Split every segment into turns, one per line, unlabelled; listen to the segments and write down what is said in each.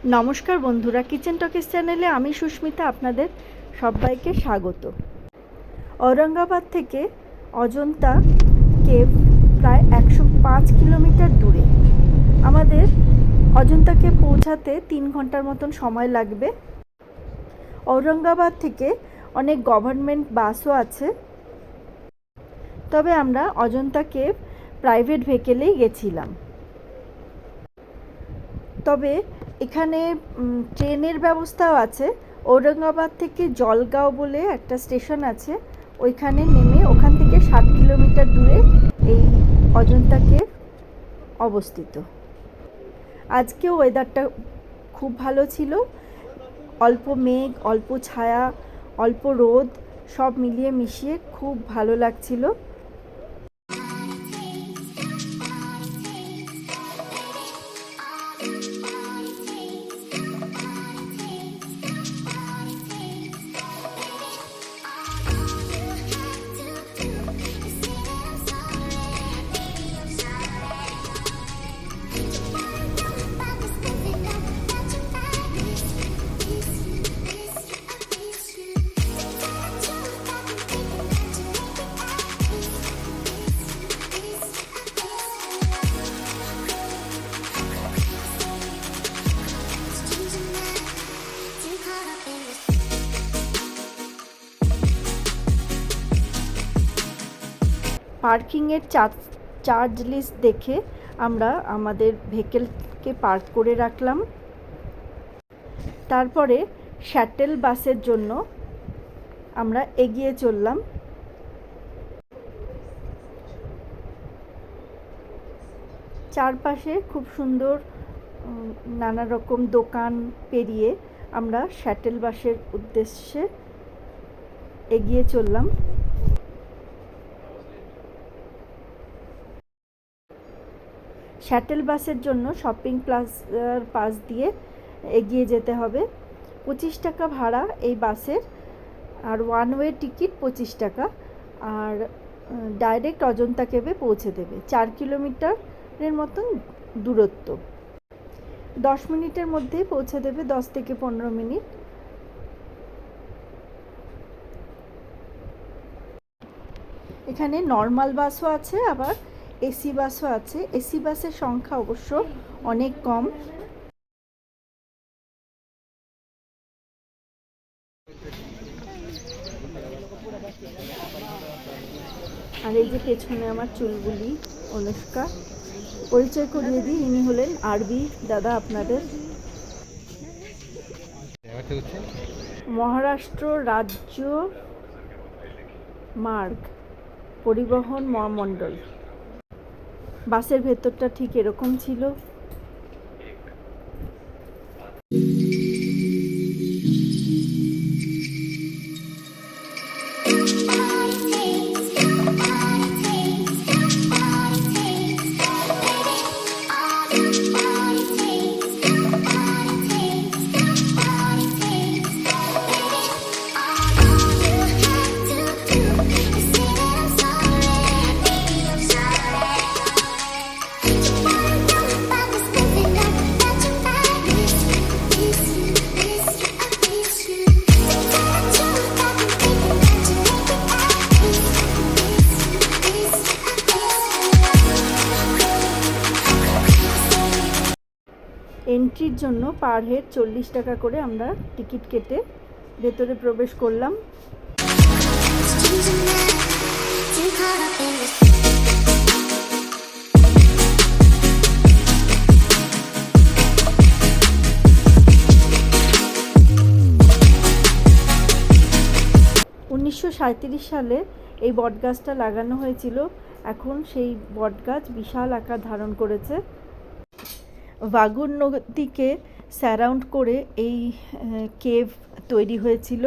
নমস্কার বন্ধুরা, kitchen talkies চ্যানেলে আমি সুস্মিতা আপনাদের সবাইকে স্বাগত। ঔরঙ্গাবাদ থেকে অজন্তা কেভ প্রায় 105 কিলোমিটার দূরে। আমাদের অজন্তাকে পৌঁছাতে 3 ঘন্টার মতন সময় লাগবে। ঔরঙ্গাবাদ থেকে অনেক গভর্নমেন্ট বাসও আছে, তবে আমরা অজন্তা কেভ প্রাইভেট ভেহিকেলেই গেছিলাম। তবে এখানে ট্রেনের ব্যবস্থাও আছে। ঔরঙ্গাবাদ থেকে জলগাঁও বলে একটা স্টেশন আছে, ওইখানে নেমে ওখান থেকে 7 কিলোমিটার দূরে এই অজন্তা কেভ অবস্থিত। আজকে ওয়েদারটা খুব ভালো ছিল, অল্প মেঘ, অল্প ছায়া, অল্প রোদ, সব মিলিয়ে মিশিয়ে খুব ভালো লাগছিল। পার্কিংয়ের চার্জ লিস্ট দেখে আমরা আমাদের ভেহিকেলকে পার্ক করে রাখলাম। তারপরে শ্যাটেল বাসের জন্য আমরা এগিয়ে চললাম। চারপাশে খুব সুন্দর নানা রকম দোকান পেরিয়ে আমরা শ্যাটেল বাসের উদ্দেশ্যে এগিয়ে চললাম। শ্যাটেল বাসের জন্য শপিং প্লাজার পাশ দিয়ে এগিয়ে যেতে হবে। 25 টাকা ভাড়া এই বাসের, আর ওয়ান ওয়ে টিকিট 25 টাকা, আর ডাইরেক্ট অজন্তা কেভে পৌঁছে দেবে। 4 কিলোমিটারের মতন দূরত্ব, 10 মিনিটের মধ্যেই পৌঁছে দেবে, 10 থেকে 15 মিনিট। এখানে নর্মাল বাসও আছে, আবার এসি বাসও আছে। এসি বাসের সংখ্যা অবশ্য অনেক কম। আর এই যে পেছনে আমার চুলগুলি, অনুষ্কা। পরিচয় করিয়ে দিই, ইনি হলেন আরবি দাদা আপনাদের। মহারাষ্ট্র রাজ্য মার্গ পরিবহন মহামণ্ডল। বাসের ভেতরটা ঠিক এরকম ছিল। এন্ট্রির জন্য পার হেড 40 টাকা করে আমরা টিকিট কেটে ভেতরে প্রবেশ করলাম। সালে এই বটগাছটা লাগানো হয়েছিল, এখন সেই বটগাছ বিশাল আকার ধারণ করেছে। ভাগুর নদীকে সারাউন্ড করে এই কেভ তৈরি হয়েছিল।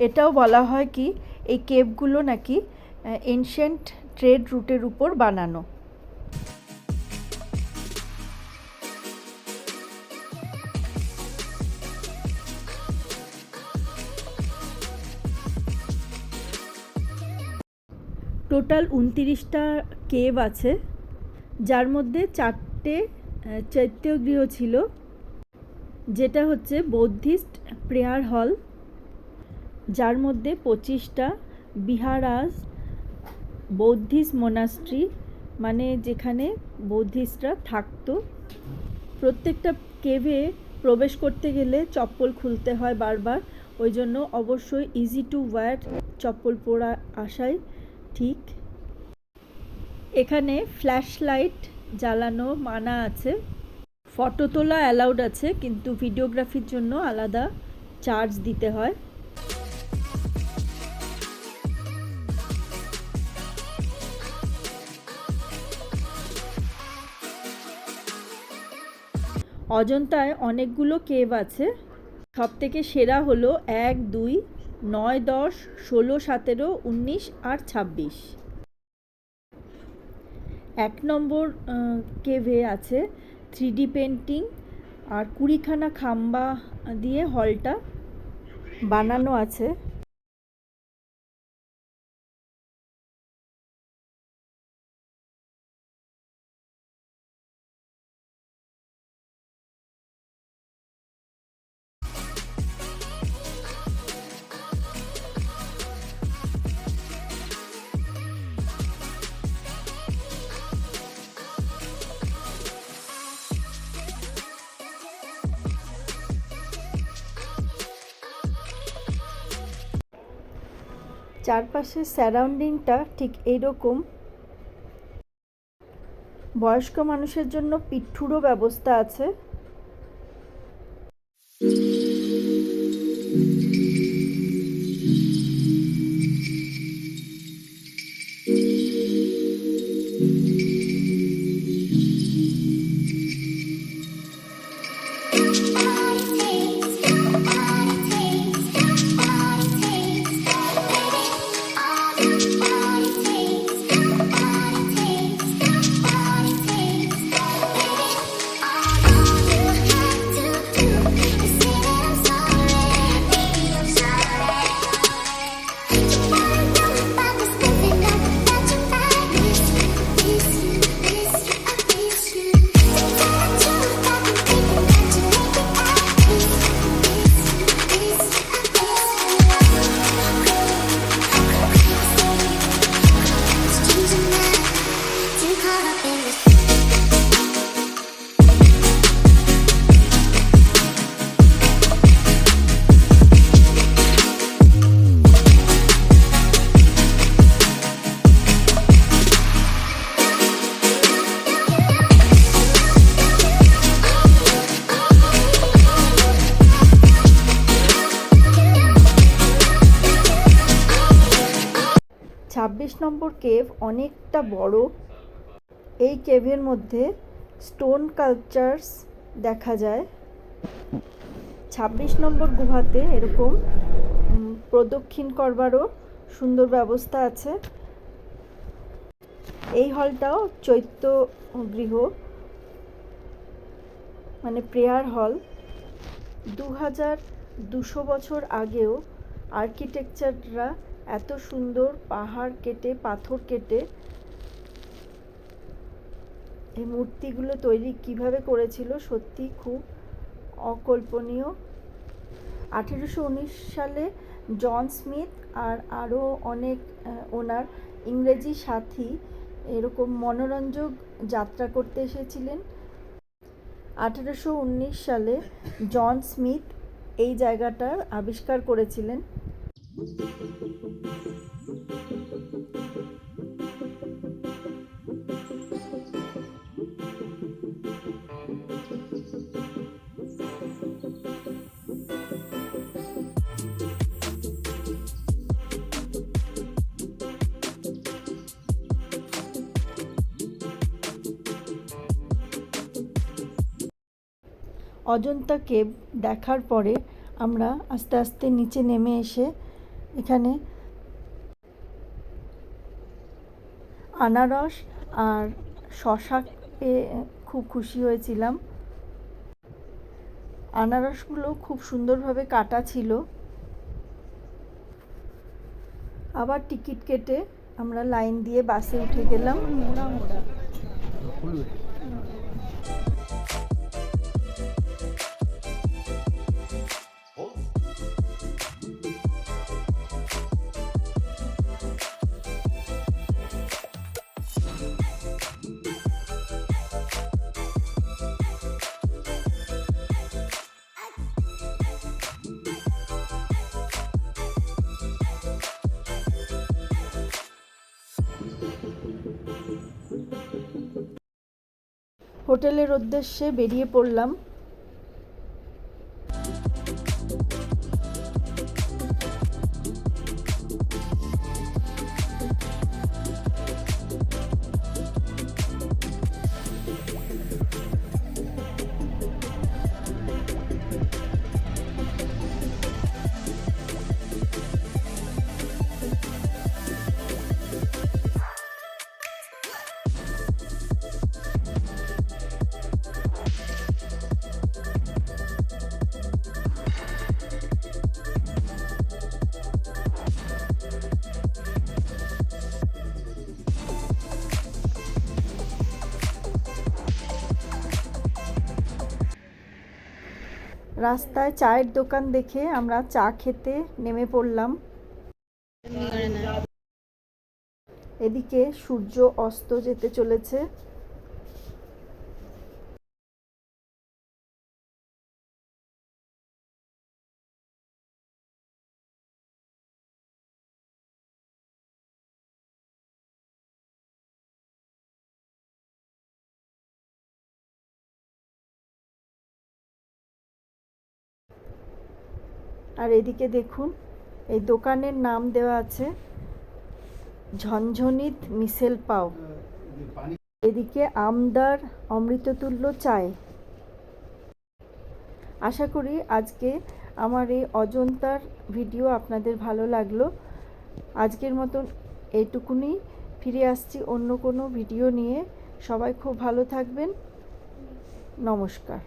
এটাও বলা হয় কি এই কেভগুলো নাকি এনশিয়েন্ট ট্রেড রুটের উপর বানানো। টোটাল 29টা কেভ আছে, যার মধ্যে 4টে চৈত্যগৃহ ছিল। যেটা হচ্ছে বৌদ্ধিস্ট প্রেয়ার হল, যার মধ্যে 25টা বিহারাজ বৌদ্ধিস্ট মোনাস্ট্রি, মানে যেখানে বৌদ্ধিস্টরা থাকতো। প্রত্যেকটা কেভে প্রবেশ করতে গেলে চপ্পল খুলতে হয় বারবার, ওই জন্য অবশ্যই ইজি টু ওয়্যার চপ্পল পরা আসাই ঠিক। এখানে ফ্ল্যাশ লাইট জ্বালানো মানা আছে, ফটো তোলা অ্যালাউড আছে, কিন্তু ভিডিওগ্রাফির জন্য আলাদা চার্জ দিতে হয়। অজন্তায় অনেকগুলো কেভ আছে, সব থেকে সেরা হলো 1, 2, 9, 10, 16, 17, 19 আর 26। 1 নম্বর কেভে আছে 3D পেন্টিং আর 20খানা খাম্বা দিয়ে হলটা বানানো আছে। চারপাশের সারাউন্ডিংটা ঠিক এইরকম। বয়স্ক মানুষের জন্য পিঠুরও ব্যবস্থা আছে। নম্বর কেভ অনেকটা বড়। এই কেভের মধ্যে স্টোন কালচার্স দেখা যায়। 26 নম্বর গুহাতে এরকম প্রদক্ষিণ করবারও সুন্দর ব্যবস্থা আছে। এই হলটাও চৈত্য গৃহ, মানে প্রেয়ার হল। 2200 বছর আগেও আর্কিটেকচাররা এত সুন্দর পাহাড় কেটে, পাথর কেটে এই মূর্তিগুলো তৈরি কিভাবে করেছিল, সত্যি খুব অকল্পনীয়। 1819 সালে জন স্মিথ আর আরও অনেক ওনার ইংরেজি সাথী এরকম মনোরঞ্জক যাত্রা করতে এসেছিলেন। 1819 সালে জন স্মিথ এই জায়গাটার আবিষ্কার করেছিলেন। অজন্তা কেভ দেখার পরে আমরা আস্তে আস্তে নিচে নেমে এসে এখানে আনারস আর শসা পেয়ে খুব খুশি হয়েছিলাম। আনারসগুলো খুব সুন্দরভাবে কাটা ছিল। আবার টিকিট কেটে আমরা লাইন দিয়ে বাসে উঠে গেলাম। হোটেলের উদ্দেশ্যে বেরিয়ে পড়লাম। রাস্তায় চায়ের দোকান দেখে আমরা চা খেতে নেমে পড়লাম। এদিকে সূর্য অস্ত যেতে চলেছে। আর এদিকে দেখুন, এই দোকানের নাম দেওয়া আছে ঝনঝনিত মিশেল পাও। এদিকে আমদার অমৃততুল্য চায়। আশা করি আজকে আমার এই অজন্তার ভিডিও আপনাদের ভালো লাগলো। আজকের মতন এইটুকুনি, ফিরে আসছি অন্য কোনো ভিডিও নিয়ে। সবাই খুব ভালো থাকবেন। নমস্কার।